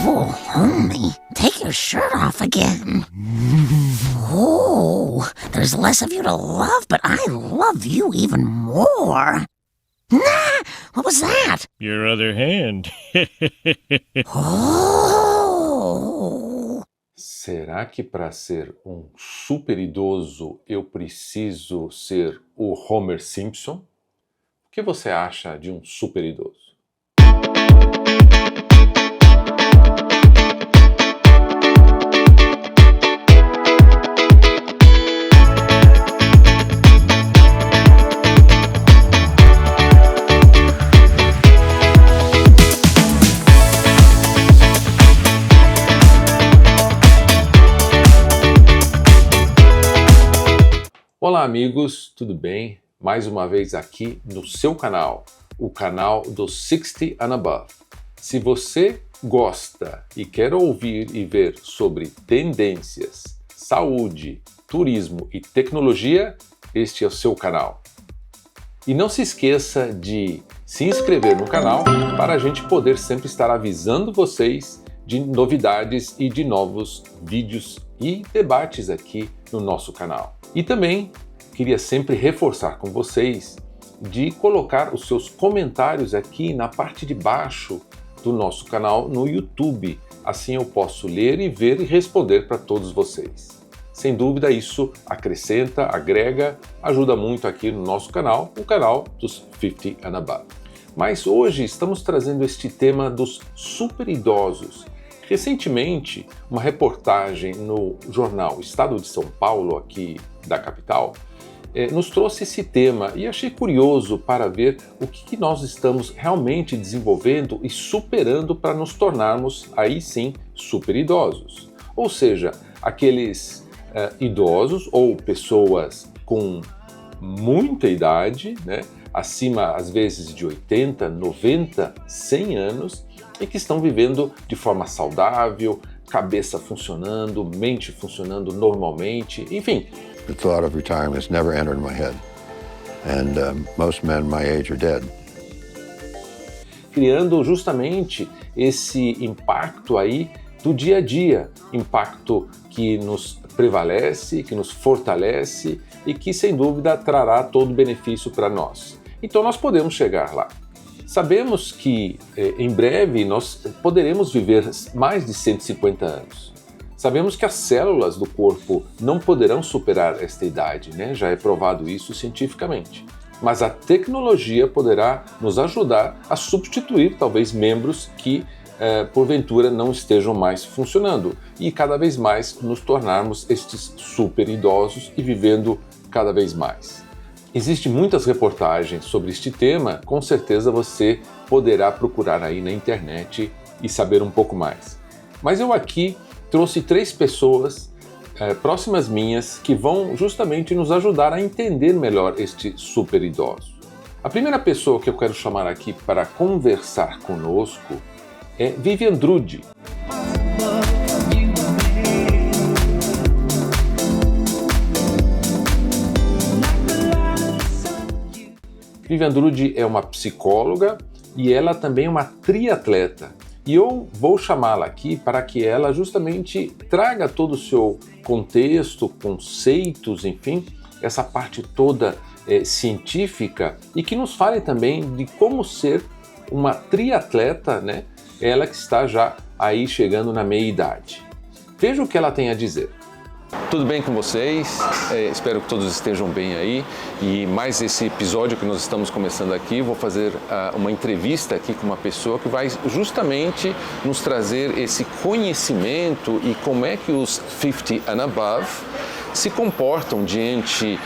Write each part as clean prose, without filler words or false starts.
Fool only. Take your shirt off again. Oh, there's less of you to love, but I love you even more. Nah, what was that? Your other hand. Oh. Será que para ser um super idoso eu preciso ser o Homer Simpson? O que você acha de um super idoso? Olá amigos, tudo bem? Mais uma vez aqui no seu canal, o canal do 60 and Above. Se você gosta e quer ouvir e ver sobre tendências, saúde, turismo e tecnologia, este é o seu canal. E não se esqueça de se inscrever no canal para a gente poder sempre estar avisando vocês de novidades e de novos vídeos e debates aqui no nosso canal. E também queria sempre reforçar com vocês de colocar os seus comentários aqui na parte de baixo do nosso canal no YouTube. Assim eu posso ler e ver e responder para todos vocês. Sem dúvida isso acrescenta, agrega, ajuda muito aqui no nosso canal, o canal dos 50 and Above. Mas hoje estamos trazendo este tema dos super idosos. Recentemente, uma reportagem no jornal Estado de São Paulo, aqui da capital, nos trouxe esse tema e achei curioso para ver o que nós estamos realmente desenvolvendo e superando para nos tornarmos, aí sim, super idosos. Ou seja, aqueles idosos ou pessoas com muita idade, né, acima às vezes de 80, 90, 100 anos, e que estão vivendo de forma saudável, cabeça funcionando, mente funcionando normalmente, enfim. The thought of retirement has never entered my head, and most men my age are dead. Criando justamente esse impacto aí do dia a dia, impacto que nos prevalece, que nos fortalece e que sem dúvida trará todo o benefício para nós. Então nós podemos chegar lá. Sabemos que em breve nós poderemos viver mais de 150 anos. Sabemos que as células do corpo não poderão superar esta idade, né? Já é provado isso cientificamente. Mas a tecnologia poderá nos ajudar a substituir talvez membros que porventura não estejam mais funcionando e cada vez mais nos tornarmos estes super idosos e vivendo cada vez mais. Existem muitas reportagens sobre este tema, com certeza você poderá procurar aí na internet e saber um pouco mais. Mas eu aqui trouxe 3 pessoas próximas minhas que vão justamente nos ajudar a entender melhor este super idoso. A primeira pessoa que eu quero chamar aqui para conversar conosco é Vivian Drudy. Vivian Drudy é uma psicóloga e ela também é uma triatleta. E eu vou chamá-la aqui para que ela justamente traga todo o seu contexto, conceitos, enfim, essa parte toda científica e que nos fale também de como ser uma triatleta, né? Ela que está já aí chegando na meia-idade. Veja o que ela tem a dizer. Tudo bem com vocês? Espero que todos estejam bem aí. E mais esse episódio que nós estamos começando aqui, vou fazer uma entrevista aqui com uma pessoa que vai justamente nos trazer esse conhecimento e como é que os 50 and Above se comportam diante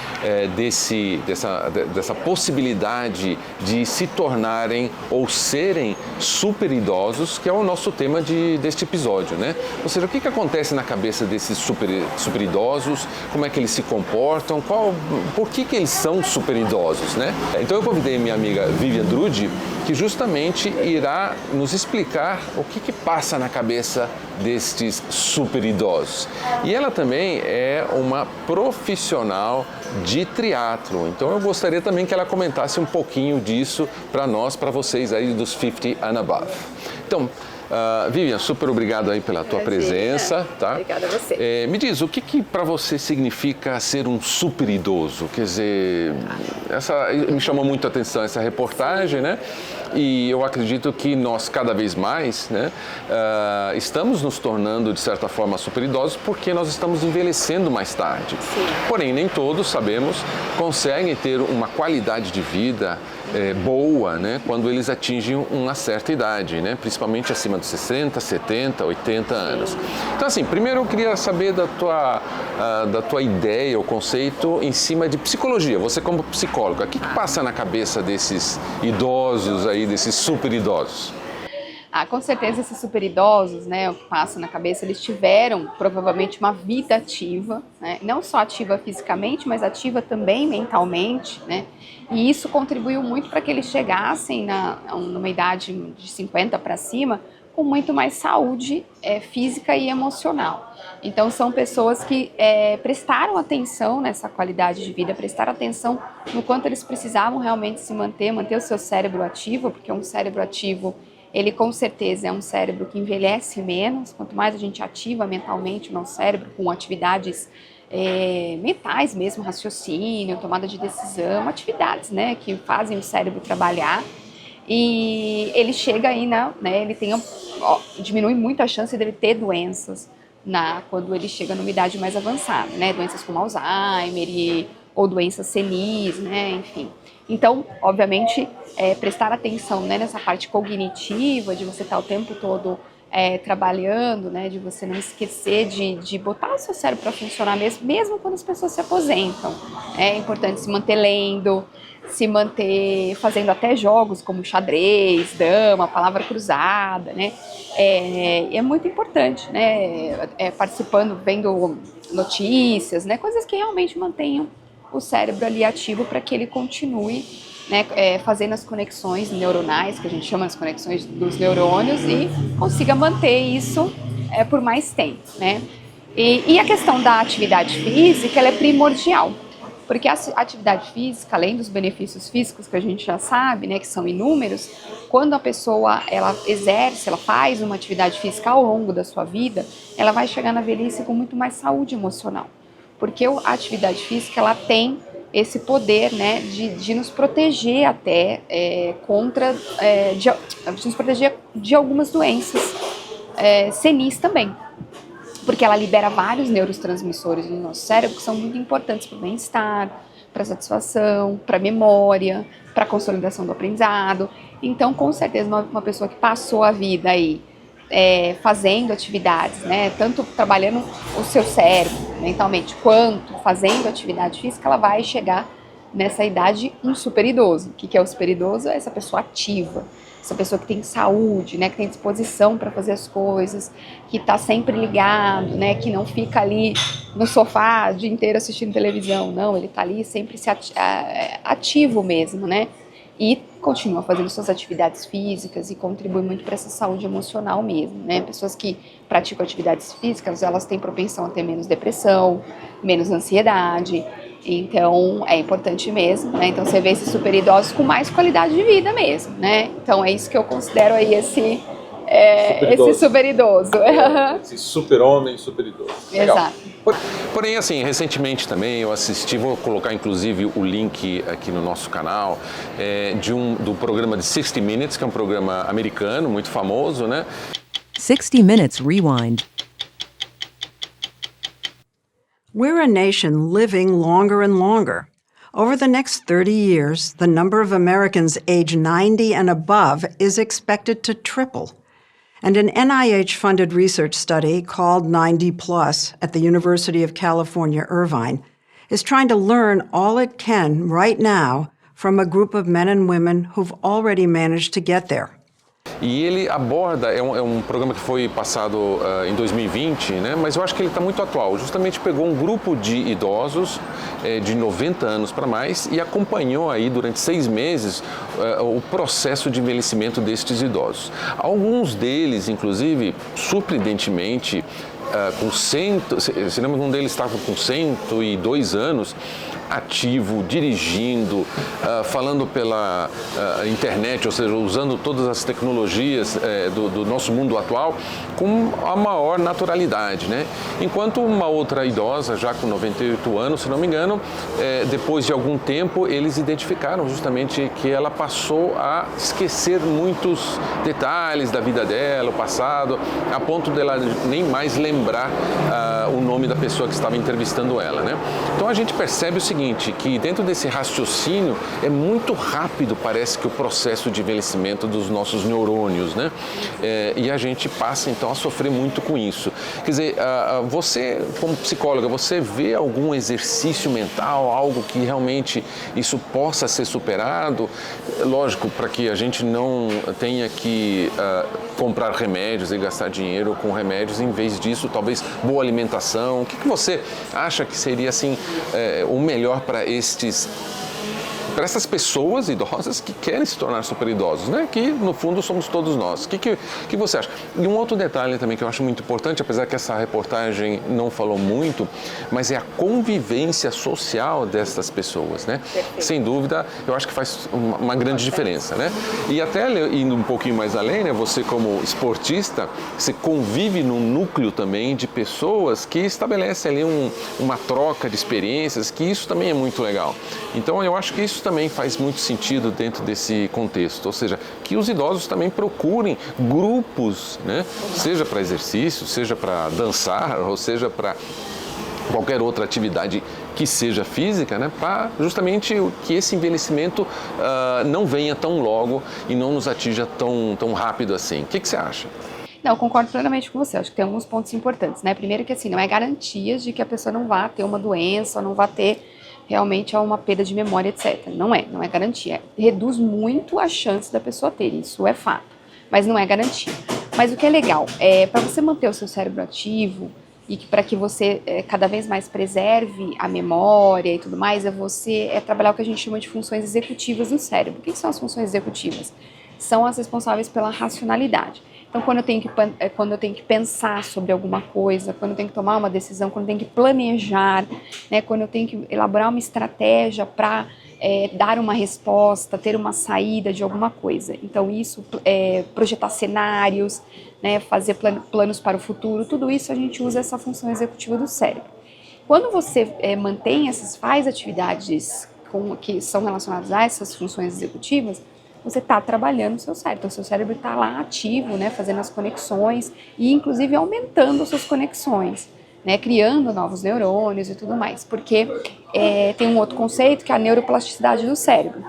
dessa possibilidade de se tornarem ou serem super idosos, que é o nosso tema deste episódio, né? Ou seja, o que acontece na cabeça desses super idosos, como é que eles se comportam, por que eles são super idosos, né? Então eu convidei minha amiga Vivian Drudy, que justamente irá nos explicar o que passa na cabeça destes super idosos. E ela também é uma profissional de triatlo, então eu gostaria também que ela comentasse um pouquinho disso para nós, para vocês aí dos 50 and Above. Então, Vivian, super obrigado aí pela tua presença. Tá? Obrigada a você. Me diz, o que para você significa ser um super idoso? Quer dizer, me chamou muito a atenção essa reportagem, né? E eu acredito que nós cada vez mais, né, estamos nos tornando, de certa forma, super idosos porque nós estamos envelhecendo mais tarde. Sim. Porém, nem todos, sabemos, conseguem ter uma qualidade de vida boa, né, quando eles atingem uma certa idade, né, principalmente acima dos 60, 70, 80 anos. Então, assim, primeiro eu queria saber da tua ideia, o conceito em cima de psicologia. Você como psicóloga, o que passa na cabeça desses idosos aí, desses super idosos? Com certeza esses super idosos, né, o que passa na cabeça, eles tiveram provavelmente uma vida ativa, né, não só ativa fisicamente, mas ativa também mentalmente, né, e isso contribuiu muito para que eles chegassem numa idade de 50 para cima com muito mais saúde física e emocional. Então são pessoas que prestaram atenção nessa qualidade de vida, prestaram atenção no quanto eles precisavam realmente se manter o seu cérebro ativo, porque um cérebro ativo, ele com certeza é um cérebro que envelhece menos, quanto mais a gente ativa mentalmente o nosso cérebro com atividades mentais mesmo, raciocínio, tomada de decisão, atividades, né, que fazem o cérebro trabalhar. E ele chega aí, né, ele diminui muito a chance dele ter doenças quando ele chega numa idade mais avançada, né, doenças como Alzheimer ou doenças senis, né, enfim. Então, obviamente, prestar atenção, né, nessa parte cognitiva, de você estar o tempo todo trabalhando, né, de você não esquecer de botar o seu cérebro para funcionar mesmo quando as pessoas se aposentam. É importante se manter lendo, se manter fazendo até jogos como xadrez, dama, palavra cruzada, né? É muito importante, né? Participando, vendo notícias, né? Coisas que realmente mantenham o cérebro ali ativo para que ele continue, né, fazendo as conexões neuronais, que a gente chama as conexões dos neurônios, e consiga manter isso por mais tempo, né? E a questão da atividade física, ela é primordial, porque a atividade física, além dos benefícios físicos que a gente já sabe, né, que são inúmeros, quando a pessoa ela faz uma atividade física ao longo da sua vida, ela vai chegar na velhice com muito mais saúde emocional, porque a atividade física ela tem esse poder, né, de nos proteger até de nos proteger de algumas doenças senis também, porque ela libera vários neurotransmissores no nosso cérebro que são muito importantes para o bem-estar, para a satisfação, para a memória, para a consolidação do aprendizado. Então, com certeza, uma pessoa que passou a vida aí fazendo atividades, né, tanto trabalhando o seu cérebro mentalmente, quanto fazendo atividade física, ela vai chegar nessa idade um super idoso. O que é o super idoso? É essa pessoa ativa, essa pessoa que tem saúde, né, que tem disposição para fazer as coisas, que está sempre ligado, né, que não fica ali no sofá o dia inteiro assistindo televisão, não, ele está ali sempre ativo mesmo, né, e continua fazendo suas atividades físicas e contribui muito para essa saúde emocional mesmo, né? Pessoas que praticam atividades físicas, elas têm propensão a ter menos depressão, menos ansiedade, então é importante mesmo, né? Então você vê esses super idosos com mais qualidade de vida mesmo, né? Então é isso que eu considero aí esse super idoso. Esse super homem, super idoso. Legal. Exato. Porém, assim, recentemente também eu assisti, vou colocar inclusive o link aqui no nosso canal, do programa de 60 Minutes, que é um programa americano, muito famoso, né? 60 Minutes Rewind. We're a nation living longer and longer. Over the next 30 years, the number of Americans age 90 and above is expected to triple. And an NIH-funded research study called 90 Plus at the University of California, Irvine, is trying to learn all it can right now from a group of men and women who've already managed to get there. E ele aborda, é um programa que foi passado em 2020, né? Mas eu acho que ele está muito atual. Justamente pegou um grupo de idosos de 90 anos para mais e acompanhou aí durante 6 meses o processo de envelhecimento destes idosos. Alguns deles, inclusive, surpreendentemente, você lembra que um deles estava com 102 anos, ativo, dirigindo, falando pela internet, ou seja, usando todas as tecnologias do nosso mundo atual com a maior naturalidade, né? Enquanto uma outra idosa, já com 98 anos, se não me engano, depois de algum tempo, eles identificaram justamente que ela passou a esquecer muitos detalhes da vida dela, o passado, a ponto dela nem mais lembrar o nome da pessoa que estava entrevistando ela, né? Então a gente percebe o seguinte, que dentro desse raciocínio é muito rápido, parece que o processo de envelhecimento dos nossos neurônios, né? E a gente passa então a sofrer muito com isso. Quer dizer, você como psicóloga, você vê algum exercício mental, algo que realmente isso possa ser superado? Lógico, para que a gente não tenha que comprar remédios e gastar dinheiro com remédios, em vez disso, talvez boa alimentação. O que você acha que seria assim o melhor para essas pessoas idosas que querem se tornar super idosos, né? Que no fundo somos todos nós. O que você acha? E um outro detalhe também que eu acho muito importante, apesar que essa reportagem não falou muito, mas é a convivência social dessas pessoas, né? Sem dúvida, eu acho que faz uma grande diferença, né? E até indo um pouquinho mais além, né? Você como esportista, você convive num núcleo também de pessoas que estabelecem ali uma troca de experiências, que isso também é muito legal. Então eu acho que isso também faz muito sentido dentro desse contexto, ou seja, que os idosos também procurem grupos, né? Seja para exercício, seja para dançar, ou seja para qualquer outra atividade que seja física, né? Para justamente que esse envelhecimento não venha tão logo e não nos atinja tão rápido assim. O que você acha? Não, eu concordo plenamente com você. Acho que tem alguns pontos importantes, né? Primeiro que assim, não é garantias de que a pessoa não vá ter uma doença, não vá ter realmente uma perda de memória, etc. Não é garantia. Reduz muito a chance da pessoa ter, isso é fato, mas não é garantia. Mas o que é legal, para você manter o seu cérebro ativo e para que você cada vez mais preserve a memória e tudo mais, é trabalhar o que a gente chama de funções executivas do cérebro. O que são as funções executivas? São as responsáveis pela racionalidade. Então, quando eu tenho que pensar sobre alguma coisa, quando eu tenho que tomar uma decisão, quando eu tenho que planejar, né, quando eu tenho que elaborar uma estratégia para dar uma resposta, ter uma saída de alguma coisa. Então, isso, projetar cenários, né, fazer planos para o futuro, tudo isso a gente usa essa função executiva do cérebro. Quando você faz atividades que são relacionadas a essas funções executivas, você está trabalhando o seu cérebro. Então, o seu cérebro está lá ativo, né, fazendo as conexões e, inclusive, aumentando as suas conexões, né, criando novos neurônios e tudo mais. Porque tem um outro conceito que é a neuroplasticidade do cérebro.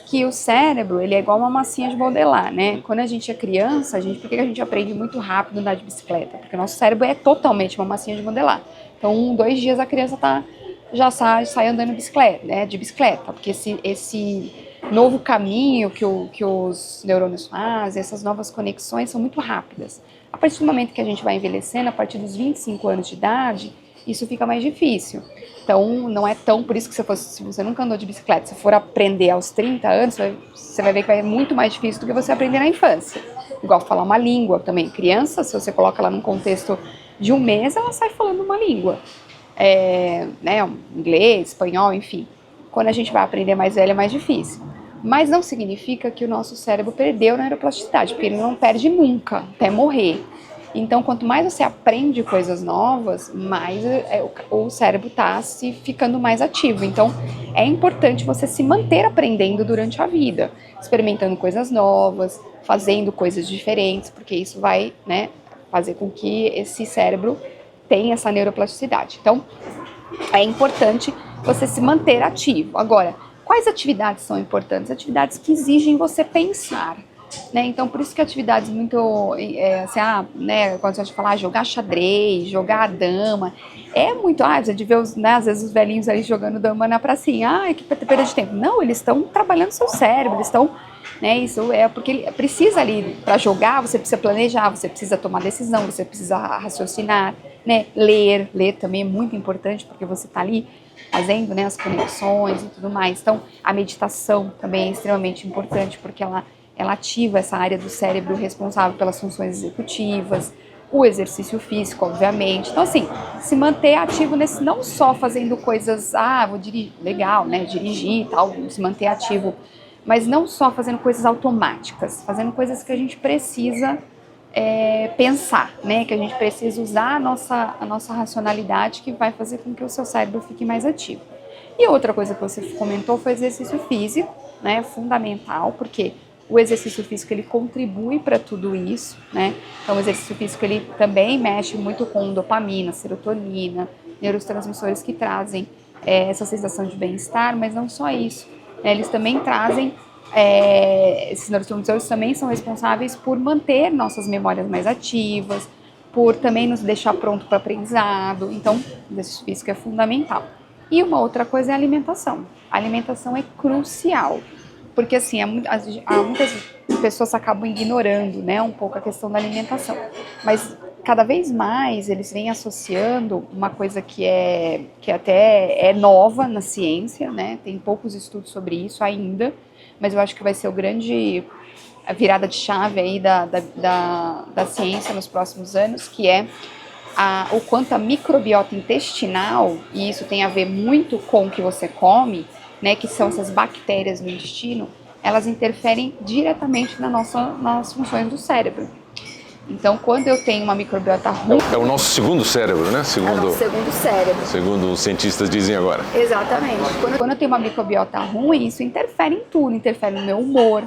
Que o cérebro, ele é igual uma massinha de modelar, né? Quando a gente é criança, por que a gente aprende muito rápido a andar de bicicleta? Porque o nosso cérebro é totalmente uma massinha de modelar. Então, 2 dias a criança já sai andando de bicicleta, porque esse novo caminho que os neurônios fazem, essas novas conexões são muito rápidas. A partir do momento que a gente vai envelhecendo, a partir dos 25 anos de idade, isso fica mais difícil. Então, não é tão, por isso que se você nunca andou de bicicleta, se for aprender aos 30 anos, você vai ver que vai muito mais difícil do que você aprender na infância. Igual falar uma língua também. Criança, se você coloca ela num contexto de 1 mês, ela sai falando uma língua. Né, inglês, espanhol, enfim. Quando a gente vai aprender mais velho é mais difícil. Mas não significa que o nosso cérebro perdeu na neuroplasticidade, porque ele não perde nunca, até morrer. Então, quanto mais você aprende coisas novas, mais o cérebro está ficando mais ativo. Então, é importante você se manter aprendendo durante a vida, experimentando coisas novas, fazendo coisas diferentes, porque isso vai, né, fazer com que esse cérebro tenha essa neuroplasticidade. Então, é importante você se manter ativo. Agora, quais atividades são importantes? Atividades que exigem você pensar, né? Então, por isso que atividades muito, né, quando a gente fala jogar xadrez, jogar dama, é muito, você de ver, às vezes os velhinhos ali jogando dama na pracinha, que perda de tempo. Não, eles estão trabalhando seu cérebro, eles estão, né, isso é porque ele precisa ali, para jogar, você precisa planejar, você precisa tomar decisão, você precisa raciocinar, né, ler também é muito importante, porque você está ali fazendo, né, as conexões e tudo mais. Então, a meditação também é extremamente importante, porque ela ativa essa área do cérebro responsável pelas funções executivas. o exercício físico, obviamente. Então, assim, se manter ativo nesse, não só fazendo coisas, vou dirigir, legal, né, dirigir e tal, se manter ativo, mas não só fazendo coisas automáticas, fazendo coisas que a gente precisa pensar, né, que a gente precisa usar a nossa racionalidade, que vai fazer com que o seu cérebro fique mais ativo. E outra coisa que você comentou foi o exercício físico, né, fundamental, porque o exercício físico ele contribui para tudo isso, né? Então o exercício físico ele também mexe muito com dopamina, serotonina, neurotransmissores que trazem essa sensação de bem-estar, mas não só isso, né? Eles também trazem, esses neurotransmissores também são responsáveis por manter nossas memórias mais ativas, por também nos deixar pronto para aprendizado. Então o exercício físico é fundamental. E uma outra coisa é a alimentação. A alimentação é crucial. Porque assim, muitas pessoas acabam ignorando, né, um pouco a questão da alimentação. Mas cada vez mais eles vêm associando uma coisa que até é nova na ciência, né? Tem poucos estudos sobre isso ainda, mas eu acho que vai ser a virada de chave aí da ciência nos próximos anos, que é o quanto a microbiota intestinal, e isso tem a ver muito com o que você come, né, que são essas bactérias no intestino, elas interferem diretamente nas funções do cérebro. Então, quando eu tenho uma microbiota ruim... É o nosso segundo cérebro, né? É o nosso segundo cérebro. Segundo os cientistas dizem agora. Exatamente. Quando eu tenho uma microbiota ruim, isso interfere em tudo. Interfere no meu humor,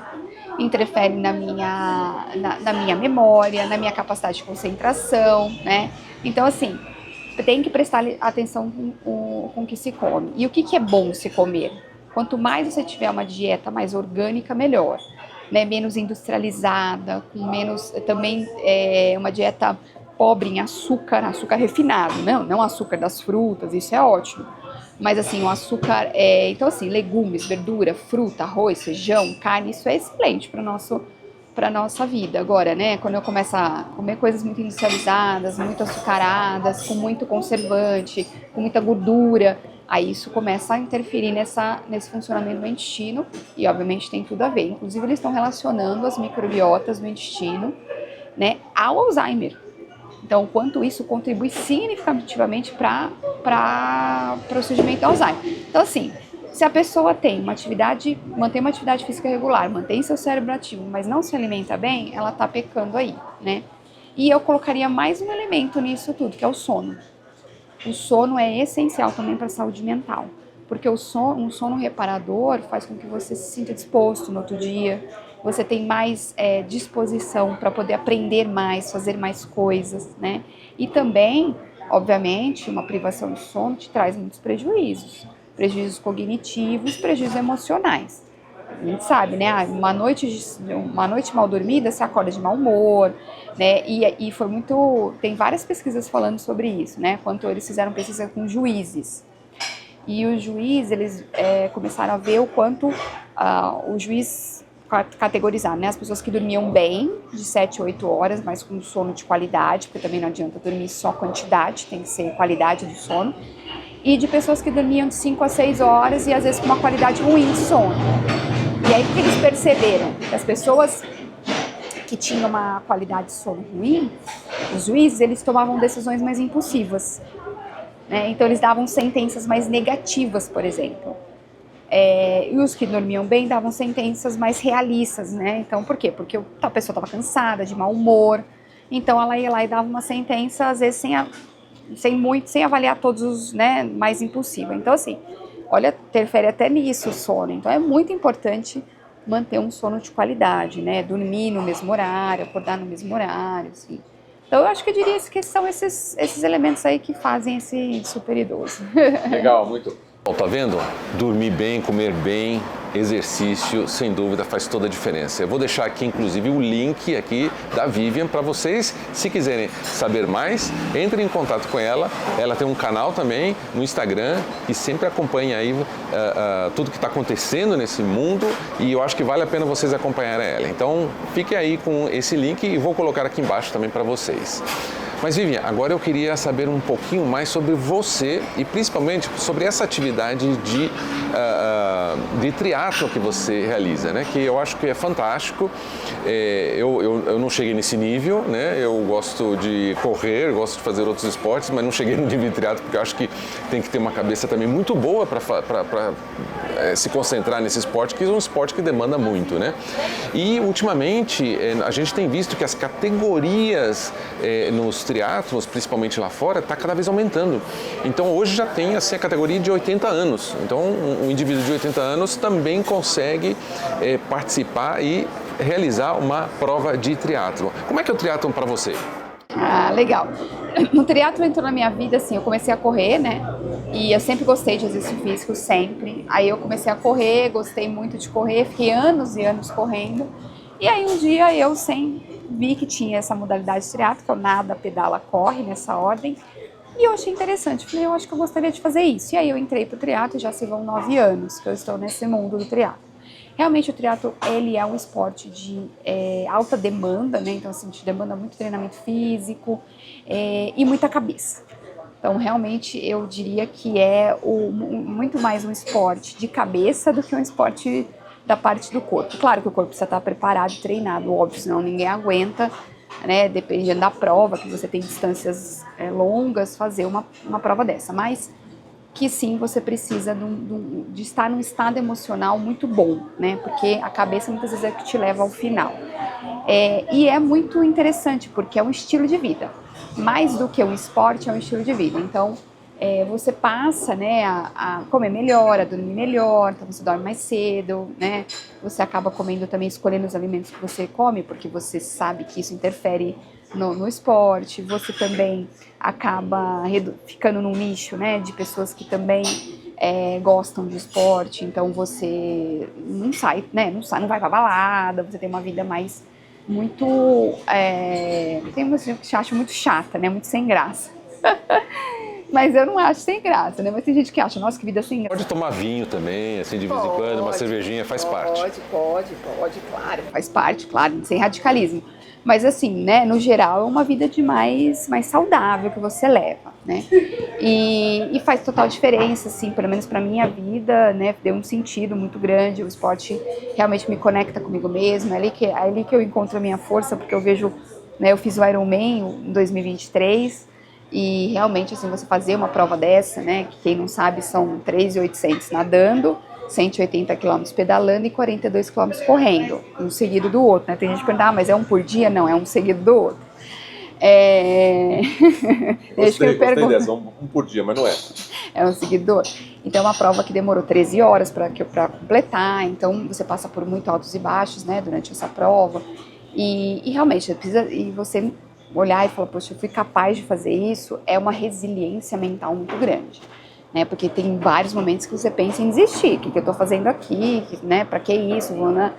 interfere na minha memória, na minha capacidade de concentração, né? Então, assim, tem que prestar atenção com o que se come. E o que é bom se comer? Quanto mais você tiver uma dieta mais orgânica, melhor. Né? Menos industrializada, com menos... Também uma dieta pobre em açúcar refinado, não açúcar das frutas, isso é ótimo. Mas assim, o açúcar... Então assim, legumes, verdura, fruta, arroz, feijão, carne, isso é excelente para nossa vida. Agora, né, quando eu começo a comer coisas muito industrializadas, muito açucaradas, com muito conservante, com muita gordura, aí isso começa a interferir nesse funcionamento do intestino e, obviamente, tem tudo a ver. Inclusive, eles estão relacionando as microbiotas do intestino, né, ao Alzheimer. Então, o quanto isso contribui significativamente para o surgimento do Alzheimer. Então, assim, se a pessoa mantém uma atividade física regular, mantém seu cérebro ativo, mas não se alimenta bem, ela está pecando aí, né? E eu colocaria mais um elemento nisso tudo, que é o sono. O sono é essencial também para a saúde mental, porque um sono reparador faz com que você se sinta disposto no outro dia, você tem mais disposição para poder aprender mais, fazer mais coisas, né? E também, obviamente, uma privação de sono te traz muitos prejuízos cognitivos, prejuízos emocionais. A gente sabe, né? Uma noite mal dormida, você acorda de mau humor, né? E foi muito... Tem várias pesquisas falando sobre isso, né? Quanto eles fizeram pesquisa com juízes. E os juízes, eles começaram a ver o quanto o juiz categorizar, né? As pessoas que dormiam bem, de 7 a 8 horas, mas com sono de qualidade, porque também não adianta dormir só quantidade, tem que ser qualidade do sono. E de pessoas que dormiam de 5 a 6 horas e às vezes com uma qualidade ruim de sono. E aí o que eles perceberam? Que as pessoas que tinham uma qualidade de sono ruim, os juízes, eles tomavam decisões mais impulsivas, né? Então eles davam sentenças mais negativas, por exemplo. E os que dormiam bem davam sentenças mais realistas, né? Então por quê? Porque a pessoa estava cansada, de mau humor, então ela ia lá e dava uma sentença, às vezes sem avaliar todos os, né, mais impulsiva. Então assim, olha, interfere até nisso o sono. Então é muito importante manter um sono de qualidade, né? Dormir no mesmo horário, acordar no mesmo horário, assim. Então eu acho que eu diria que são esses elementos aí que fazem esse super idoso. Legal, muito. Bom, tá vendo? Dormir bem, comer bem, exercício, sem dúvida faz toda a diferença. Eu vou deixar aqui, inclusive, o link aqui da Vivian para vocês, se quiserem saber mais, entrem em contato com ela. Ela tem um canal também no Instagram e sempre acompanha aí tudo que está acontecendo nesse mundo e eu acho que vale a pena vocês acompanharem ela. Então, fiquem aí com esse link e vou colocar aqui embaixo também para vocês. Mas Vivian, agora eu queria saber um pouquinho mais sobre você e principalmente sobre essa atividade de triatlo que você realiza, né? Que eu acho que é fantástico. Eu eu não cheguei nesse nível, né? Eu gosto de correr, gosto de fazer outros esportes, mas não cheguei no nível de triatlo porque eu acho que tem que ter uma cabeça também muito boa para se concentrar nesse esporte, que é um esporte que demanda muito, né? E ultimamente a gente tem visto que as categorias nos triatlos, principalmente lá fora, está cada vez aumentando. Então hoje já tem assim, a categoria de 80 anos. Então um indivíduo de 80 anos também consegue participar e realizar uma prova de triatlo. Como é que é o triatlo para você? Ah, legal. O triatlo entrou na minha vida, assim, eu comecei a correr, né? E eu sempre gostei de exercício físico, sempre. Aí eu comecei a correr, gostei muito de correr, fiquei anos e anos correndo. E aí um dia eu vi que tinha essa modalidade de triatlo, que é o nada, pedala, corre, nessa ordem. E eu achei interessante, falei, eu acho que eu gostaria de fazer isso. E aí eu entrei pro triatlo, já se vão 9 anos que eu estou nesse mundo do triatlo. Realmente o triatlo, ele é um esporte de alta demanda, né? Então assim, te demanda muito treinamento físico e muita cabeça. Então realmente eu diria que é muito mais um esporte de cabeça do que um esporte da parte do corpo. Claro que o corpo precisa estar preparado e treinado, óbvio, senão ninguém aguenta, né? Dependendo da prova, que você tem distâncias longas, fazer uma prova dessa. Mas que sim, você precisa de estar num estado emocional muito bom, né? Porque a cabeça muitas vezes é que te leva ao final. E é muito interessante, porque é um estilo de vida. Mais do que um esporte, é um estilo de vida. Então, você passa, né, a comer melhor, a dormir melhor, então você dorme mais cedo, né? Você acaba comendo também, escolhendo os alimentos que você come, porque você sabe que isso interfere no esporte. Você também acaba ficando num nicho, né, de pessoas que também gostam de esporte, então você não sai, né, não vai pra balada, você tem uma vida mais muito, tem uma coisa que eu acho muito chata, né, muito sem graça. Mas eu não acho sem graça, né? Mas tem gente que acha, nossa, que vida sem graça. Pode tomar vinho também, assim, de vez em quando, uma cervejinha faz parte. Pode, claro. Faz parte, claro, sem radicalismo. Mas assim, né, no geral, é uma vida de mais saudável que você leva, né? E faz total diferença, assim, pelo menos pra minha vida, né? Deu um sentido muito grande, o esporte realmente me conecta comigo mesmo, é ali que eu encontro a minha força, porque eu vejo, né, eu fiz o Ironman em 2023, e realmente, assim, você fazer uma prova dessa, né, que quem não sabe são 3.800 nadando, 180 km pedalando e 42 km correndo, um seguido do outro, né? Tem gente que pergunta, mas é um por dia? Não, é um seguido do outro. Gostei dessa, um por dia, mas não é. É um seguido do outro. Então é uma prova que demorou 13 horas para completar, então você passa por muito altos e baixos, né, durante essa prova, e realmente, você olhar e falar, poxa, eu fui capaz de fazer isso, é uma resiliência mental muito grande, né? Porque tem vários momentos que você pensa em desistir, o que eu tô fazendo aqui, né? Pra que isso, né?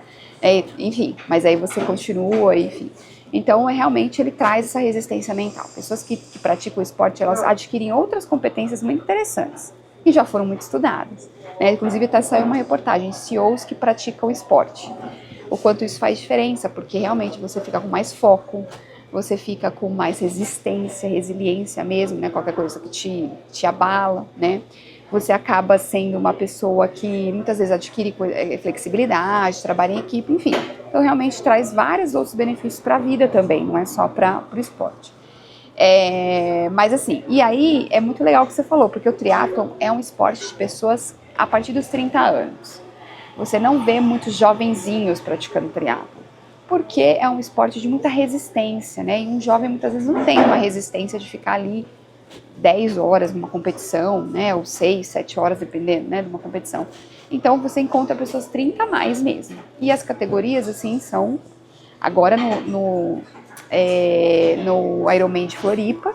Enfim, mas aí você continua, enfim. Então, realmente, ele traz essa resistência mental. Pessoas que praticam o esporte, elas adquirem outras competências muito interessantes e já foram muito estudadas, né? Inclusive, até saiu uma reportagem, CEOs que praticam esporte. O quanto isso faz diferença, porque realmente você fica com mais foco, você fica com mais resiliência mesmo, né? Qualquer coisa que te abala, né? Você acaba sendo uma pessoa que muitas vezes adquire flexibilidade, trabalha em equipe, enfim. Então, realmente traz vários outros benefícios para a vida também, não é só para o esporte. Mas assim, e aí é muito legal o que você falou, porque o triatlon é um esporte de pessoas a partir dos 30 anos. Você não vê muitos jovenzinhos praticando triatlon, porque é um esporte de muita resistência, né? E um jovem muitas vezes não tem uma resistência de ficar ali 10 horas numa competição, né? Ou 6, 7 horas, dependendo, né? De uma competição. Então você encontra pessoas 30 a mais mesmo. E as categorias, assim, são agora no Ironman de Floripa.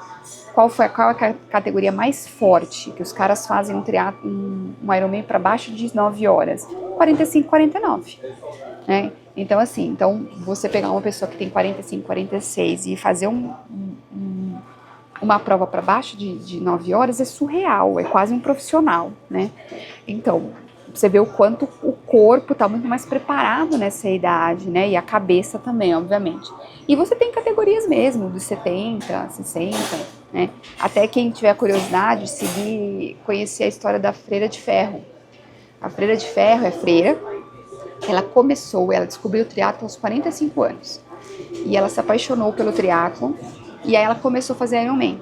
Qual é a categoria mais forte que os caras fazem um Ironman para baixo de 9 horas? 45, 49, né? Então, assim, você pegar uma pessoa que tem 45, 46 e fazer uma prova para baixo de 9 horas é surreal, é quase um profissional, né? Então, você vê o quanto o corpo está muito mais preparado nessa idade, né? E a cabeça também, obviamente. E você tem categorias mesmo, dos 70, 60, né? Até quem tiver curiosidade, conhecer a história da Freira de Ferro. A Freira de Ferro é freira. Ela descobriu o triatlo aos 45 anos. e ela se apaixonou pelo triatlon, e aí ela começou a fazer Ironman.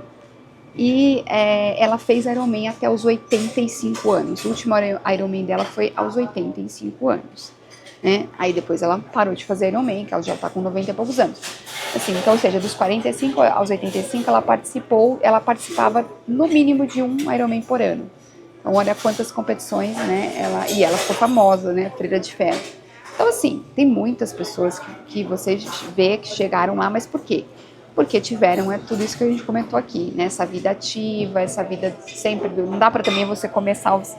E ela fez Ironman até os 85 anos. O último Ironman dela foi aos 85 anos. Né? Aí depois ela parou de fazer Ironman, que ela já está com 90 e poucos anos. Assim, então, ou seja, dos 45 aos 85 ela participava no mínimo de um Ironman por ano. Então olha quantas competições, né? E ela ficou famosa, né? Freira de Ferro. Então assim, tem muitas pessoas que você vê que chegaram lá, mas por quê? Porque tiveram tudo isso que a gente comentou aqui, né? Essa vida ativa, essa vida sempre... Não dá para também você começar aos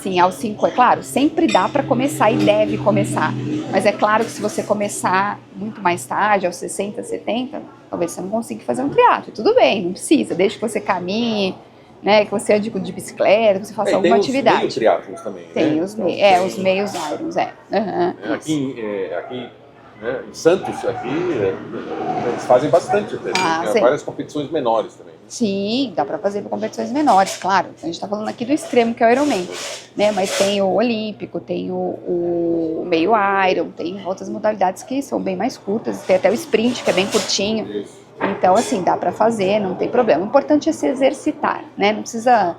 5, é claro, sempre dá para começar e deve começar. Mas é claro que se você começar muito mais tarde, aos 60, 70, talvez você não consiga fazer um triatlo. Tudo bem, não precisa, desde que você caminhe, né? Que você ande de bicicleta, que você faça alguma atividade. Tem os meio triatlons também, tem, né? Os meios Irons, Aqui, né, em Santos, eles fazem bastante até. Tem várias competições menores também. Sim, dá para fazer competições menores, claro. A gente está falando aqui do extremo, que é o Ironman, né? Mas tem o olímpico, tem o meio Iron, tem outras modalidades que são bem mais curtas, tem até o sprint, que é bem curtinho. Isso. Então, assim, dá para fazer, não tem problema. O importante é se exercitar, né? Não precisa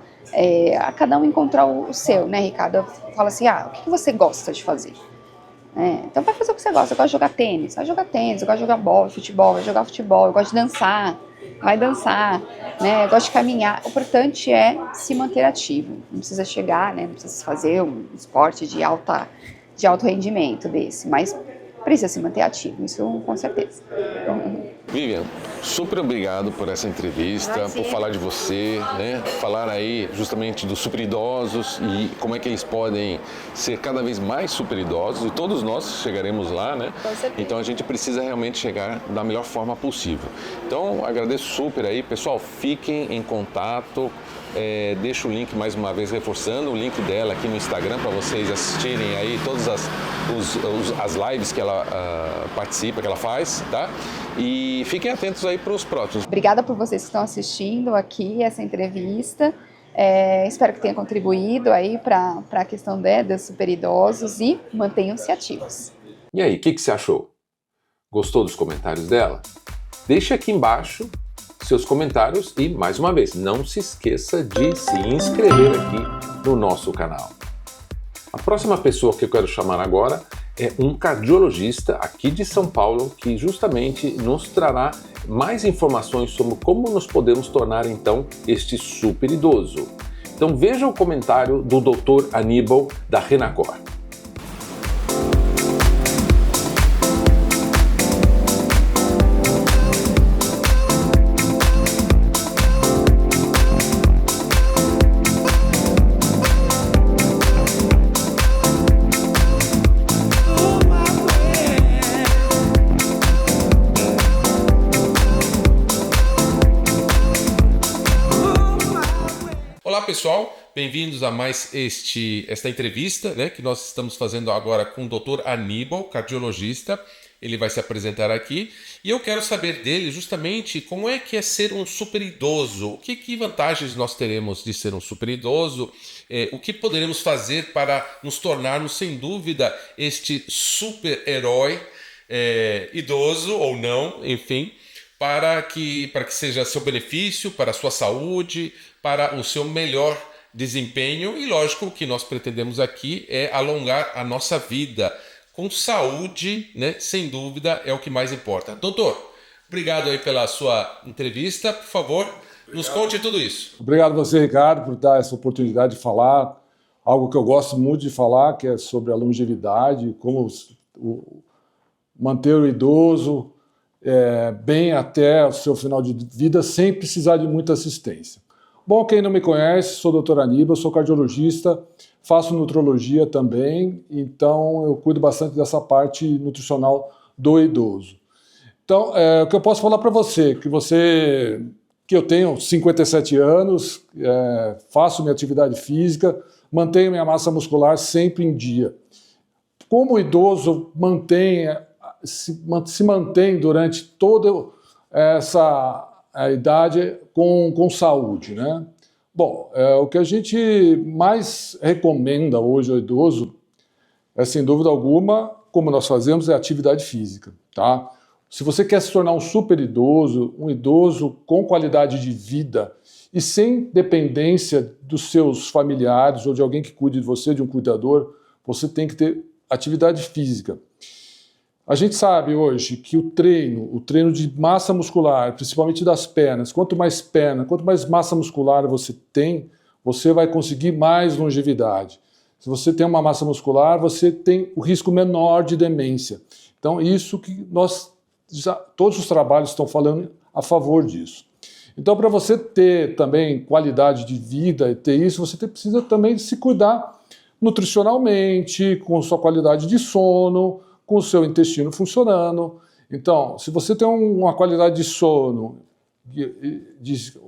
cada um encontrar o seu, né, Ricardo? Fala assim, o que você gosta de fazer? Então vai fazer o que você gosta. Eu gosto de jogar tênis, vai jogar tênis. Eu gosto de jogar bola, futebol, vai jogar futebol. Eu gosto de dançar, vai dançar, né? Eu gosto de caminhar. O importante é se manter ativo. Não precisa chegar, né? Não precisa fazer um esporte de alto rendimento desse, mas precisa se manter ativo, isso com certeza. Vivian, super obrigado por essa entrevista, por falar de você, né? Falar aí justamente dos super idosos e como é que eles podem ser cada vez mais super idosos, e todos nós chegaremos lá, né? Então a gente precisa realmente chegar da melhor forma possível. Então agradeço super aí, pessoal, fiquem em contato. Deixo o link mais uma vez reforçando, o link dela aqui no Instagram para vocês assistirem aí todas as lives que ela participa, que ela faz, tá? E fiquem atentos aí para os próximos. Obrigada por vocês que estão assistindo aqui essa entrevista. Espero que tenha contribuído aí para a questão dos super idosos e mantenham-se ativos. E aí, o que você achou? Gostou dos comentários dela? Deixe aqui embaixo seus comentários e, mais uma vez, não se esqueça de se inscrever aqui no nosso canal. A próxima pessoa que eu quero chamar agora é um cardiologista aqui de São Paulo que justamente nos trará mais informações sobre como nos podemos tornar então este super idoso. Então veja o comentário do Dr. Aníbal da Renacor. Olá pessoal, bem-vindos a mais esta entrevista, né, que nós estamos fazendo agora com o Dr. Aníbal, cardiologista. Ele vai se apresentar aqui e eu quero saber dele justamente como é que é ser um super idoso, que vantagens nós teremos de ser um super idoso, o que poderemos fazer para nos tornarmos sem dúvida este super herói idoso ou não, enfim, para que seja a seu benefício, para a sua saúde, para o seu melhor desempenho e, lógico, o que nós pretendemos aqui é alongar a nossa vida com saúde, né? Sem dúvida é o que mais importa. Doutor, obrigado aí pela sua entrevista, por favor, nos conte tudo isso. Obrigado a você, Ricardo, por dar essa oportunidade de falar algo que eu gosto muito de falar, que é sobre a longevidade, como manter o idoso bem até o seu final de vida sem precisar de muita assistência. Bom, quem não me conhece, sou o Dr. Aníbal, sou cardiologista, faço nutrologia também, então eu cuido bastante dessa parte nutricional do idoso. Então, o que eu posso falar para você, que eu tenho 57 anos, faço minha atividade física, mantenho minha massa muscular sempre em dia. Como o idoso se mantém durante toda essa idade com saúde, né? Bom, o que a gente mais recomenda hoje ao idoso sem dúvida alguma, como nós fazemos, é atividade física, tá? Se você quer se tornar um super idoso, um idoso com qualidade de vida e sem dependência dos seus familiares ou de alguém que cuide de você, de um cuidador, você tem que ter atividade física. A gente sabe hoje que o treino de massa muscular, principalmente das pernas, quanto mais massa muscular você tem, você vai conseguir mais longevidade. Se você tem uma massa muscular, você tem o risco menor de demência. Então, isso que todos os trabalhos estão falando a favor disso. Então, para você ter também qualidade de vida e ter isso, você precisa também se cuidar nutricionalmente, com sua qualidade de sono, com o seu intestino funcionando. Então, se você tem uma qualidade de sono,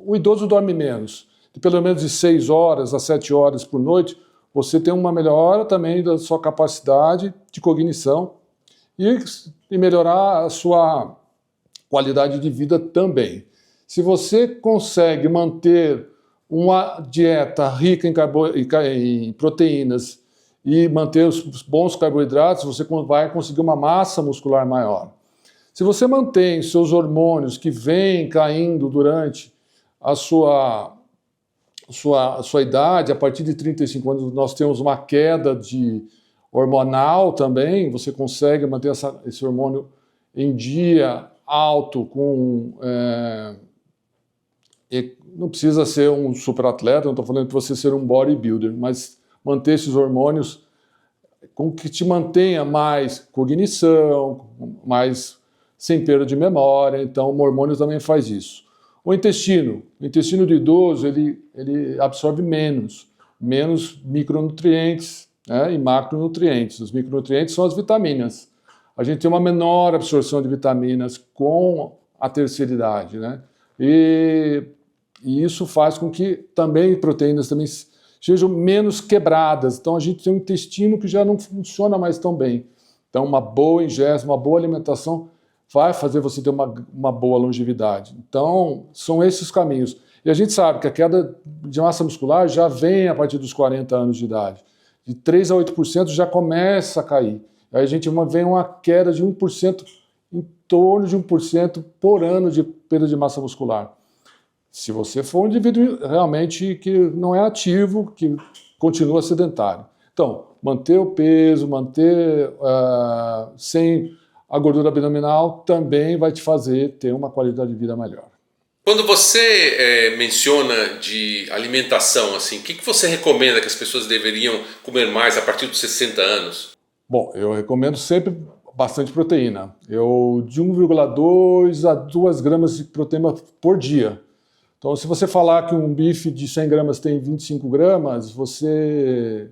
o idoso dorme menos, de pelo menos de 6 horas a 7 horas por noite, você tem uma melhora também da sua capacidade de cognição e melhorar a sua qualidade de vida também. Se você consegue manter uma dieta rica em proteínas e manter os bons carboidratos, você vai conseguir uma massa muscular maior. Se você mantém seus hormônios que vêm caindo durante a sua idade, a partir de 35 anos nós temos uma queda hormonal também, você consegue manter esse hormônio em dia alto, não precisa ser um superatleta, não estou falando de você ser um bodybuilder, mas manter esses hormônios com que te mantenha mais cognição, mais sem perda de memória, então o hormônio também faz isso. O intestino do idoso, ele absorve menos micronutrientes, né, e macronutrientes. Os micronutrientes são as vitaminas. A gente tem uma menor absorção de vitaminas com a terceira idade, né? E isso faz com que também proteínas também sejam menos quebradas. Então a gente tem um intestino que já não funciona mais tão bem. Então uma boa ingesta, uma boa alimentação vai fazer você ter uma boa longevidade. Então são esses os caminhos. E a gente sabe que a queda de massa muscular já vem a partir dos 40 anos de idade. De 3 a 8% já começa a cair. Aí a gente vê uma queda de 1%, em torno de 1% por ano de perda de massa muscular. Se você for um indivíduo realmente que não é ativo, que continua sedentário. Então, manter o peso, manter sem a gordura abdominal também vai te fazer ter uma qualidade de vida melhor. Quando você menciona de alimentação, assim, o que você recomenda que as pessoas deveriam comer mais a partir dos 60 anos? Bom, eu recomendo sempre bastante proteína. De 1,2 a 2 gramas de proteína por dia. Então, se você falar que um bife de 100 gramas tem 25 gramas,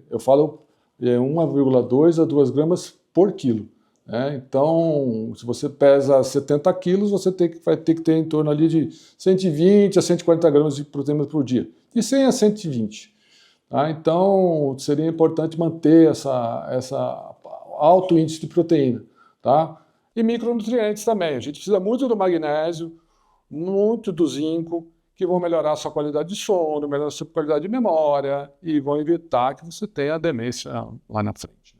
eu falo 1,2 a 2 gramas por quilo. Né? Então, se você pesa 70 quilos, você vai ter que ter em torno ali de 120 a 140 gramas de proteína por dia. De 100 a 120. Tá? Então, seria importante manter essa alto índice de proteína. Tá? E micronutrientes também. A gente precisa muito do magnésio, muito do zinco, que vão melhorar a sua qualidade de sono, melhorar a sua qualidade de memória e vão evitar que você tenha a demência lá na frente.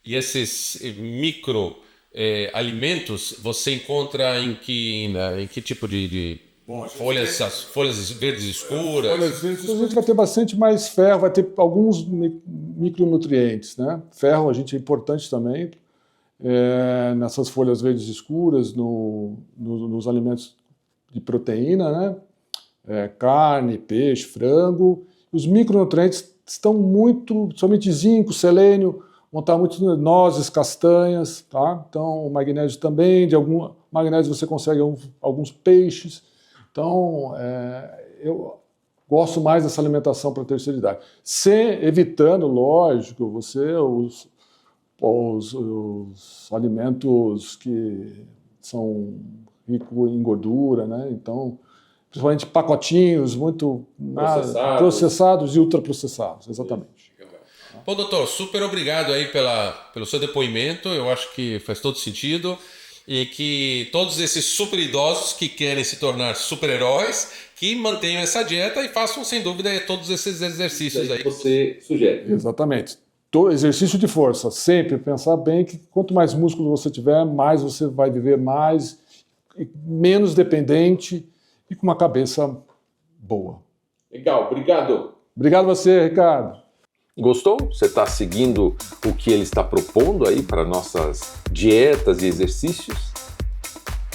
E esses alimentos você encontra em que tipo de folhas, as folhas verdes escuras? Folhas verdes, a gente vai ter bastante mais ferro, vai ter alguns micronutrientes, né? Ferro a gente é importante também nessas folhas verdes escuras, nos alimentos de proteína, né? Carne, peixe, frango. Os micronutrientes estão somente zinco, selênio, vão estar muito nozes, castanhas, tá? Então o magnésio também, magnésio você consegue alguns peixes. Então eu gosto mais dessa alimentação para a terceira idade. Evitando, lógico, os alimentos que são ricos em gordura, né? Então, principalmente pacotinhos muito processados e ultraprocessados, exatamente. Bom, doutor, super obrigado aí pelo seu depoimento, eu acho que faz todo sentido e que todos esses super idosos que querem se tornar super-heróis, que mantenham essa dieta e façam, sem dúvida, todos esses exercícios aí que você sugere. Exatamente. Exercício de força, sempre pensar bem que quanto mais músculo você tiver, mais você vai viver mais menos dependente e com uma cabeça boa. Legal, obrigado. Obrigado a você, Ricardo. Gostou? Você está seguindo o que ele está propondo aí para nossas dietas e exercícios?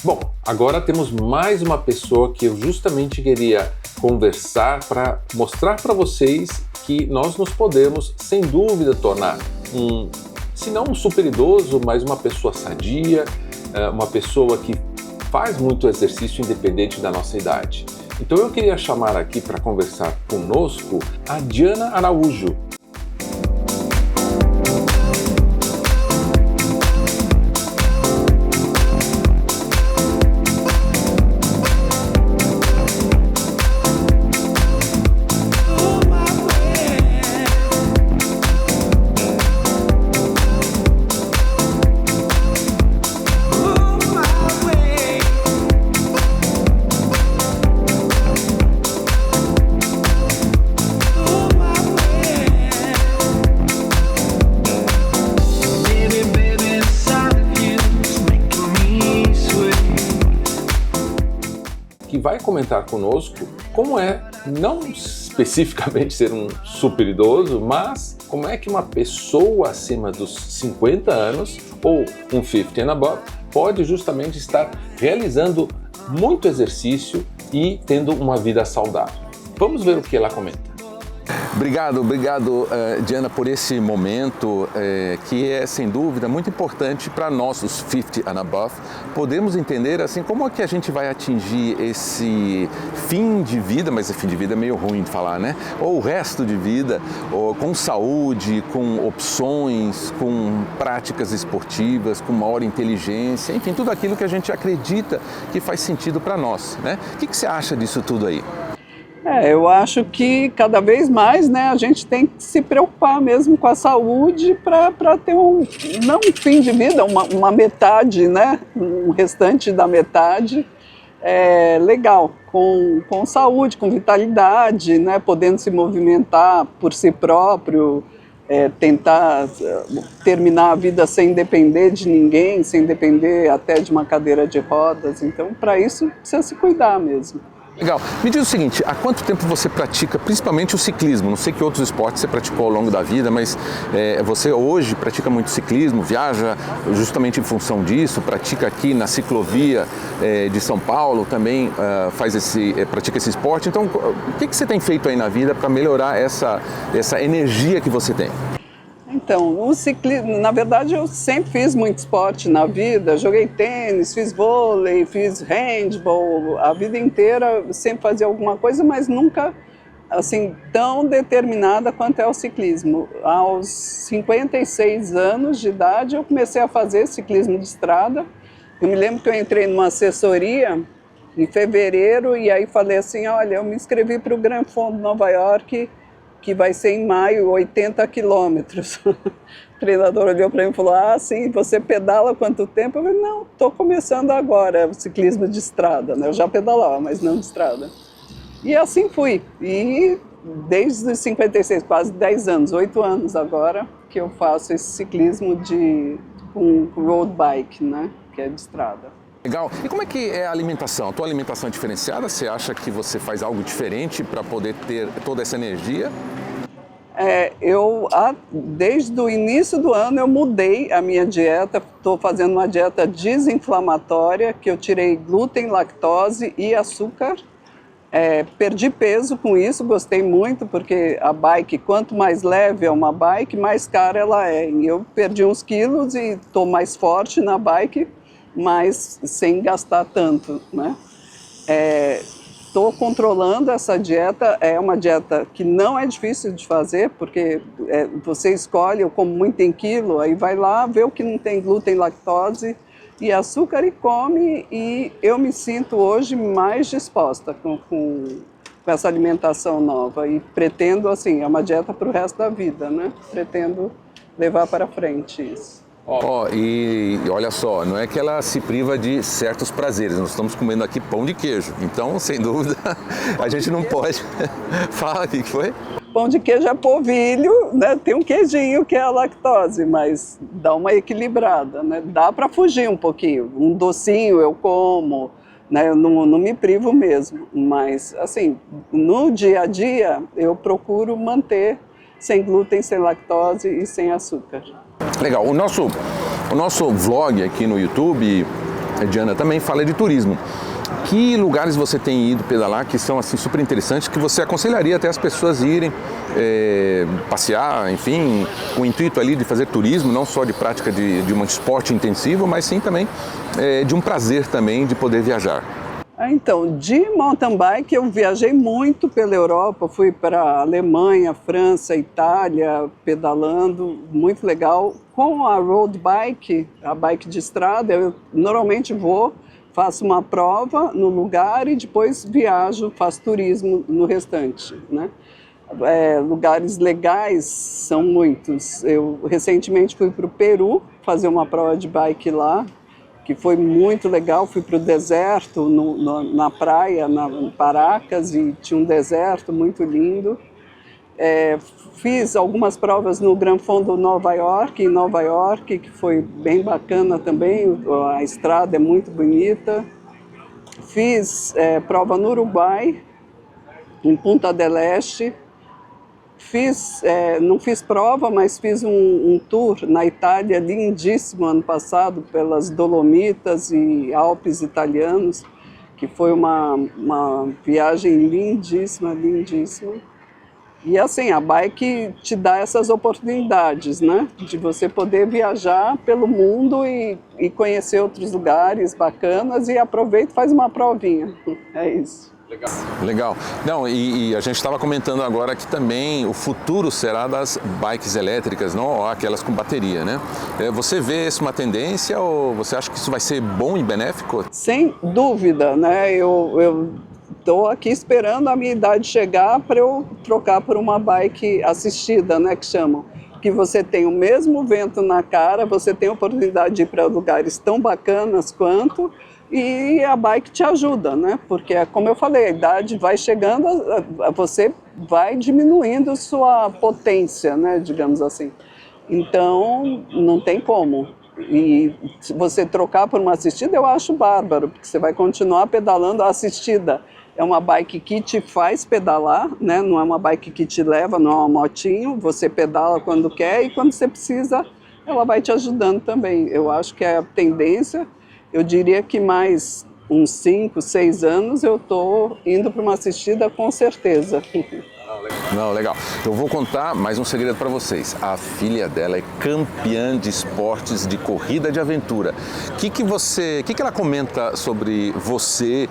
Bom, agora temos mais uma pessoa que eu justamente queria conversar para mostrar para vocês que nós nos podemos, sem dúvida, tornar se não um super idoso, mas uma pessoa sadia, uma pessoa que faz muito exercício independente da nossa idade. Então eu queria chamar aqui para conversar conosco a Diana Araújo. Que vai comentar conosco como é, não especificamente ser um super idoso, mas como é que uma pessoa acima dos 50 anos, ou um 50 and above, pode justamente estar realizando muito exercício e tendo uma vida saudável. Vamos ver o que ela comenta. Obrigado, Diana, por esse momento que é, sem dúvida, muito importante para nós, os 50 and above, podermos entender assim como é que a gente vai atingir esse fim de vida, mas esse fim de vida é meio ruim de falar, né? Ou o resto de vida, ou com saúde, com opções, com práticas esportivas, com maior inteligência, enfim, tudo aquilo que a gente acredita que faz sentido para nós, né? O que você acha disso tudo aí? Eu acho que cada vez mais, né, a gente tem que se preocupar mesmo com a saúde para ter não um fim de vida, uma metade, né, um restante da metade legal, com saúde, com vitalidade, né, podendo se movimentar por si próprio, tentar terminar a vida sem depender de ninguém, sem depender até de uma cadeira de rodas. Então, para isso, precisa se cuidar mesmo. Legal. Me diz o seguinte, há quanto tempo você pratica principalmente o ciclismo? Não sei que outros esportes você praticou ao longo da vida, mas você hoje pratica muito ciclismo, viaja justamente em função disso, pratica aqui na ciclovia de São Paulo, também pratica esse esporte. Então, o que você tem feito aí na vida para melhorar essa energia que você tem? Então, o ciclismo, na verdade, eu sempre fiz muito esporte na vida, joguei tênis, fiz vôlei, fiz handball, a vida inteira sempre fazia alguma coisa, mas nunca, assim, tão determinada quanto é o ciclismo. Aos 56 anos de idade, eu comecei a fazer ciclismo de estrada. Eu me lembro que eu entrei numa assessoria em fevereiro e aí falei assim, olha, eu me inscrevi para o Grand Fondo de Nova York, que vai ser em maio, 80 quilômetros. O treinador olhou para mim e falou, sim, você pedala quanto tempo? Eu falei, não, estou começando agora, o ciclismo de estrada, né? Eu já pedalava, mas não de estrada. E assim fui. E desde os 56, quase 10 anos, 8 anos agora, que eu faço esse ciclismo com road bike, né? Que é de estrada. Legal. E como é que é a alimentação? A tua alimentação é diferenciada? Você acha que você faz algo diferente para poder ter toda essa energia? Desde o início do ano eu mudei a minha dieta, estou fazendo uma dieta desinflamatória, que eu tirei glúten, lactose e açúcar. Perdi peso com isso, gostei muito, porque a bike, quanto mais leve é uma bike, mais cara ela é. E eu perdi uns quilos e estou mais forte na bike, mas sem gastar tanto, né? Estou controlando essa dieta, é uma dieta que não é difícil de fazer, porque você escolhe, eu como muito em quilo, aí vai lá, vê o que não tem glúten, lactose e açúcar e come, e eu me sinto hoje mais disposta com essa alimentação nova e pretendo, assim, é uma dieta para o resto da vida, né? Pretendo levar para frente isso. E olha só, não é que ela se priva de certos prazeres, nós estamos comendo aqui pão de queijo, então, sem dúvida, a gente não pode... Fala, o que foi? Pão de queijo é polvilho, né? Tem um queijinho que é a lactose, mas dá uma equilibrada, né? Dá para fugir um pouquinho. Um docinho eu como, né? Eu não me privo mesmo, mas assim, no dia a dia eu procuro manter sem glúten, sem lactose e sem açúcar. Legal. O nosso vlog aqui no YouTube, Diana, também fala de turismo. Que lugares você tem ido pedalar que são assim super interessantes, que você aconselharia até as pessoas irem passear, enfim, com o intuito ali de fazer turismo, não só de prática de um esporte intensivo, mas sim também de um prazer também de poder viajar? Então, de mountain bike eu viajei muito pela Europa, fui para Alemanha, França, Itália, pedalando, muito legal. Com a road bike, a bike de estrada, eu normalmente faço uma prova no lugar e depois viajo, faço turismo no restante, né? Lugares legais são muitos. Eu recentemente fui para o Peru fazer uma prova de bike lá, que foi muito legal. Fui para o deserto, na praia, em Paracas, e tinha um deserto muito lindo. Fiz algumas provas no Gran Fondo em Nova York, que foi bem bacana também, a estrada é muito bonita. Fiz prova no Uruguai, em Punta del Este. Não fiz prova, mas fiz um tour na Itália lindíssimo ano passado, pelas Dolomitas e Alpes italianos, que foi uma viagem lindíssima, lindíssima. E assim, a bike te dá essas oportunidades, né? De você poder viajar pelo mundo e conhecer outros lugares bacanas e aproveita e faz uma provinha. É isso. Legal. Não, e a gente estava comentando agora que também o futuro será das bikes elétricas, não aquelas com bateria, né? Você vê isso uma tendência ou você acha que isso vai ser bom e benéfico? Sem dúvida, né? Eu estou aqui esperando a minha idade chegar para eu trocar por uma bike assistida, né, que chamam. Que você tem o mesmo vento na cara, você tem a oportunidade de ir para lugares tão bacanas quanto, e a bike te ajuda, né? Porque, como eu falei, a idade vai chegando, você vai diminuindo sua potência, né, digamos assim. Então, não tem como. E se você trocar por uma assistida, eu acho bárbaro, porque você vai continuar pedalando. A assistida é uma bike que te faz pedalar, né? Não é uma bike que te leva, não é uma motinho. Você pedala quando quer e quando você precisa, ela vai te ajudando também. Eu acho que é a tendência. Eu diria que mais uns 5, 6 anos eu estou indo para uma assistida com certeza. Não, legal. Eu vou contar mais um segredo para vocês. A filha dela é campeã de esportes de corrida de aventura. O que ela comenta sobre você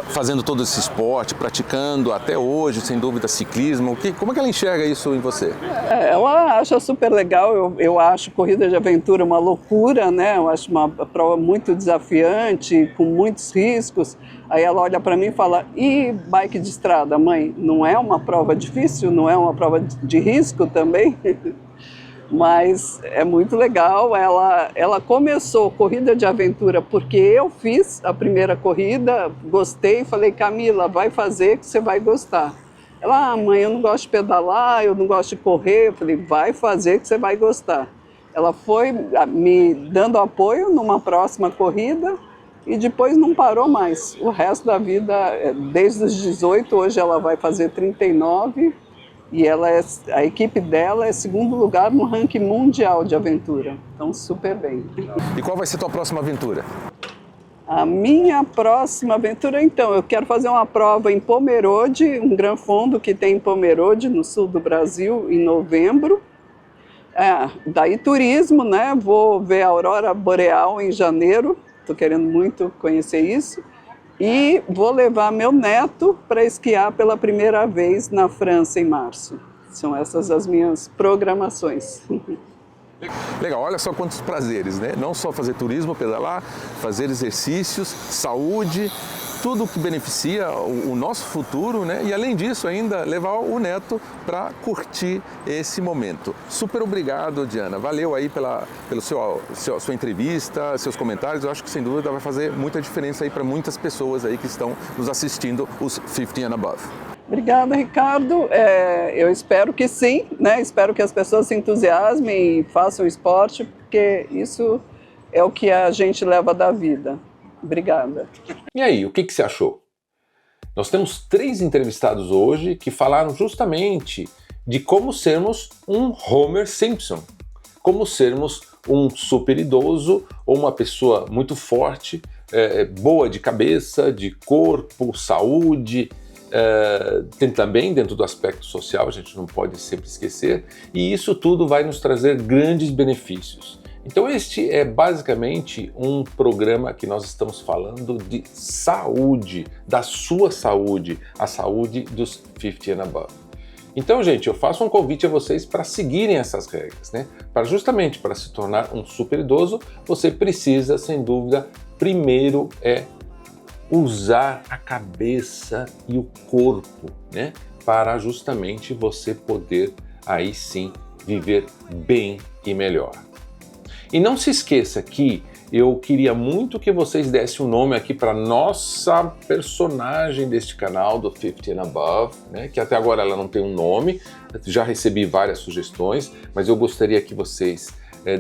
fazendo todo esse esporte, praticando até hoje, sem dúvida, ciclismo? Como é que ela enxerga isso em você? Ela acha super legal. Eu acho corrida de aventura uma loucura, né? Eu acho uma prova muito desafiante, com muitos riscos. Aí ela olha para mim e fala: e bike de estrada, mãe? Não é uma prova difícil? Não é uma prova de risco também? Mas é muito legal. Ela começou corrida de aventura porque eu fiz a primeira corrida, gostei, falei: Camila, vai fazer que você vai gostar. Ela: mãe, eu não gosto de pedalar, eu não gosto de correr. Eu falei: vai fazer que você vai gostar. Ela foi me dando apoio numa próxima corrida e depois não parou mais. O resto da vida, desde os 18, hoje ela vai fazer 39, e a equipe dela é segundo lugar no ranking mundial de aventura. Então, super bem. E qual vai ser a tua próxima aventura? A minha próxima aventura, então, eu quero fazer uma prova em Pomerode, um Gran Fondo que tem em Pomerode, no sul do Brasil, em novembro. Daí turismo, né? Vou ver a aurora boreal em janeiro. Estou querendo muito conhecer isso. E vou levar meu neto para esquiar pela primeira vez na França em março. São essas as minhas programações. Legal, olha só quantos prazeres, né? Não só fazer turismo, pedalar, fazer exercícios, saúde, tudo que beneficia o nosso futuro, né? E além disso ainda levar o neto para curtir esse momento. Super obrigado, Diana. Valeu aí pela sua entrevista, seus comentários. Eu acho que sem dúvida vai fazer muita diferença aí para muitas pessoas aí que estão nos assistindo, os 50 and above. Obrigada, Ricardo. Eu espero que sim, né? Espero que as pessoas se entusiasmem e façam esporte, porque isso é o que a gente leva da vida. Obrigada. E aí, o que você achou? Nós temos 3 entrevistados hoje que falaram justamente de como sermos um Homer Simpson, como sermos um super idoso ou uma pessoa muito forte, boa de cabeça, de corpo, saúde. Tem também dentro do aspecto social, a gente não pode sempre esquecer, e isso tudo vai nos trazer grandes benefícios. Então este é basicamente um programa que nós estamos falando de saúde, da sua saúde, a saúde dos 50 and above. Então, gente, eu faço um convite a vocês para seguirem essas regras, né? Justamente para se tornar um super idoso, você precisa, sem dúvida, primeiro usar a cabeça e o corpo, né? Para justamente você poder, aí sim, viver bem e melhor. E não se esqueça que eu queria muito que vocês dessem um nome aqui para nossa personagem deste canal, do 50 and Above, né? Que até agora ela não tem um nome, já recebi várias sugestões, mas eu gostaria que vocês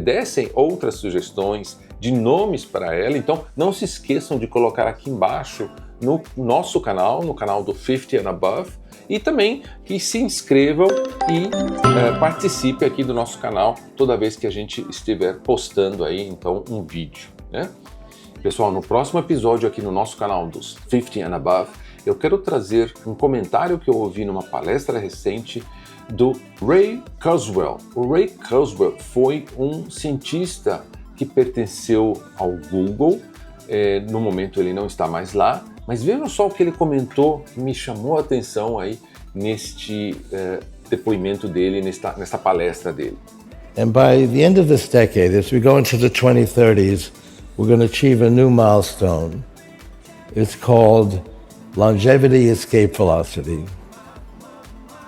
dessem outras sugestões de nomes para ela. Então não se esqueçam de colocar aqui embaixo no nosso canal, no canal do 50 and Above, e também que se inscrevam e participe aqui do nosso canal toda vez que a gente estiver postando aí então um vídeo, né? Pessoal, no próximo episódio aqui no nosso canal dos 50 and Above, eu quero trazer um comentário que eu ouvi numa palestra recente do Ray Kurzweil. O Ray Kurzweil foi um cientista que pertenceu ao Google, no momento ele não está mais lá, mas vejam só o que ele comentou, que me chamou a atenção aí neste depoimento dele, nesta palestra dele. And by the end of this decade, as we go into the 2030s, we're going to achieve a new milestone. It's called longevity escape velocity.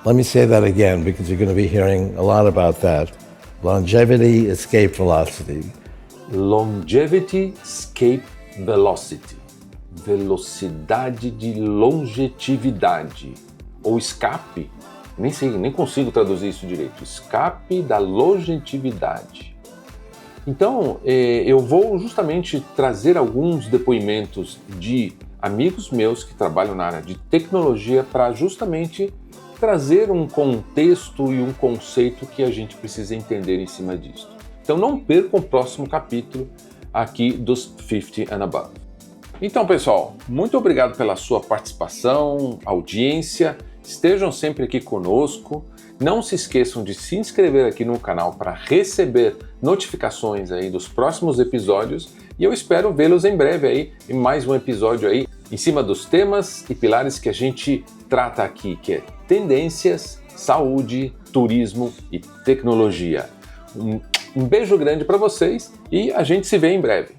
Let me say that again because you're going to be hearing a lot about that. Longevity escape velocity. Longevity escape velocity. Velocidade de longevidade, ou escape, nem sei, nem consigo traduzir isso direito, escape da longevidade. Então, eu vou justamente trazer alguns depoimentos de amigos meus que trabalham na área de tecnologia para justamente trazer um contexto e um conceito que a gente precisa entender em cima disso. Então não percam o próximo capítulo aqui dos 50 and Above. Então, pessoal, muito obrigado pela sua participação, audiência. Estejam sempre aqui conosco. Não se esqueçam de se inscrever aqui no canal para receber notificações aí dos próximos episódios. E eu espero vê-los em breve aí em mais um episódio aí em cima dos temas e pilares que a gente trata aqui, que é tendências, saúde, turismo e tecnologia. Um beijo grande para vocês e a gente se vê em breve.